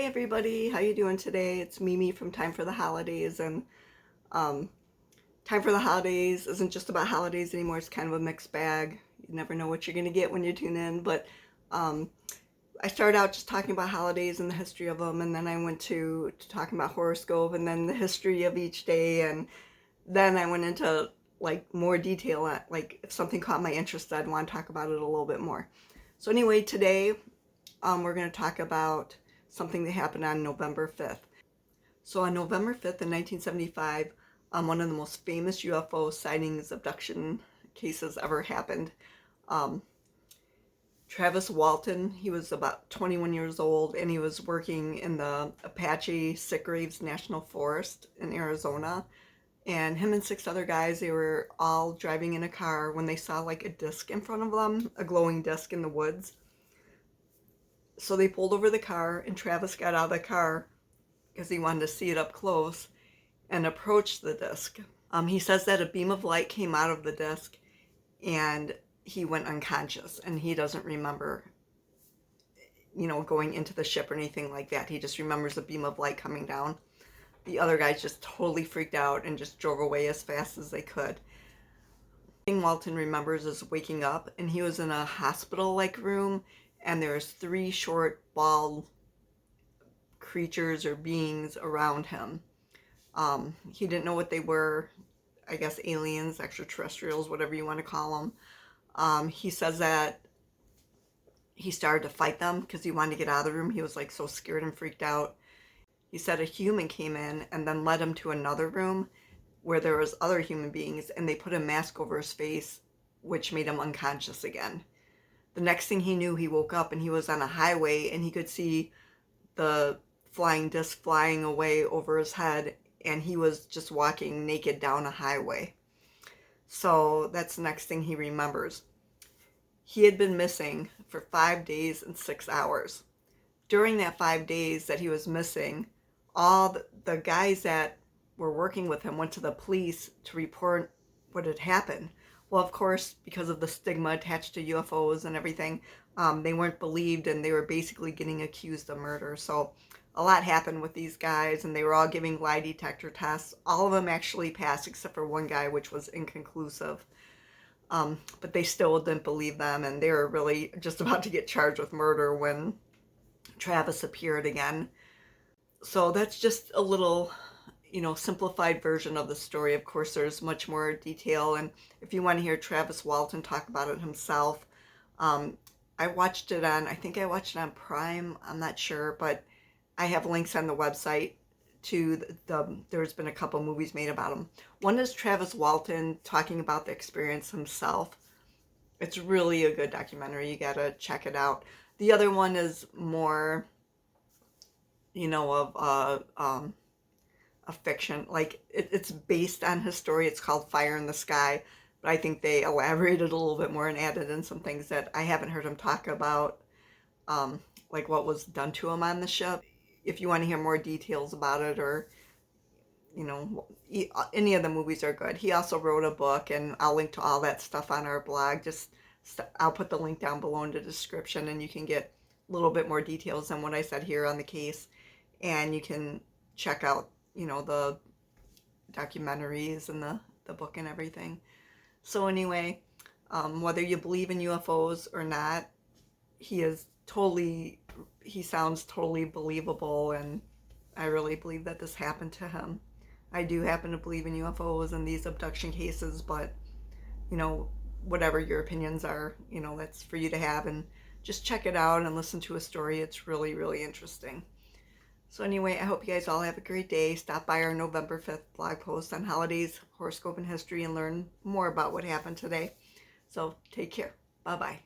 Hi everybody, how you doing today? It's Mimi from Time for the Holidays, and um, Time for the Holidays isn't just about holidays anymore. It's kind of a mixed bag. You never know what you're going to get when you tune in, but um, I started out just talking about holidays and the history of them, and then I went to talking about horoscope and then the history of each day, and then I went into like more detail at, like, if something caught my interest, I'd want to talk about it a little bit more. So anyway, today we're going to talk about something that happened on November 5th. So on November 5th in 1975, one of the most famous UFO sightings, abduction cases ever happened. Um, Travis Walton, he was about 21 years old, and he was working in the Apache Sitgraves National Forest in Arizona. And him and 6 other guys, they were all driving in a car when they saw like a disc in front of them, a glowing disc in the woods. So they pulled over the car, and Travis got out of the car because he wanted to see it up close and approached the disc. He says that a beam of light came out of the disc and he went unconscious, and he doesn't remember, going into the ship or anything like that. He just remembers a beam of light coming down. The other guys just totally freaked out and just drove away as fast as they could. The thing Walton remembers is waking up, and he was in a hospital-like room, and there's 3 short, bald creatures or beings around him. He didn't know what they were. I guess aliens, extraterrestrials, whatever you want to call them. He says that he started to fight them because he wanted to get out of the room. He was like so scared and freaked out. He said a human came in and then led him to another room where there was other human beings, and they put a mask over his face, which made him unconscious again. The next thing he knew, he woke up and he was on a highway, and he could see the flying disc flying away over his head, and he was just walking naked down a highway. So that's the next thing he remembers. He had been missing for 5 days and 6 hours. During that 5 days that he was missing, all the guys that were working with him went to the police to report what had happened. Well, of course, because of the stigma attached to UFOs and everything, they weren't believed, and they were basically getting accused of murder. So a lot happened with these guys, and they were all giving lie detector tests. All of them actually passed except for one guy, which was inconclusive. But they still didn't believe them, and they were really just about to get charged with murder when Travis appeared again. So that's just a little, simplified version of the story. Of course, there's much more detail, and if you want to hear Travis Walton talk about it himself, I watched it on, I think I watched it on Prime, I'm not sure, but I have links on the website to there's been a couple movies made about him. One is Travis Walton talking about the experience himself. It's really a good documentary. You gotta check it out. The other one is more, of a fiction. Like, it's based on his story. It's called Fire in the Sky, but I think they elaborated a little bit more and added in some things that I haven't heard him talk about, like what was done to him on the ship. If you want to hear more details about it, or any of the movies are good. He also wrote a book, and I'll link to all that stuff on our blog. I'll put the link down below in the description, and you can get a little bit more details than what I said here on the case, and you can check out the documentaries and the book and everything. So anyway, whether you believe in UFOs or not, he sounds totally believable, and I really believe that this happened to him. I do happen to believe in UFOs and these abduction cases, but whatever your opinions are, that's for you to have, and just check it out and listen to a story. It's really, really interesting. So anyway, I hope you guys all have a great day. Stop by our November 5th blog post on holidays, horoscope, and history, and learn more about what happened today. So take care. Bye-bye.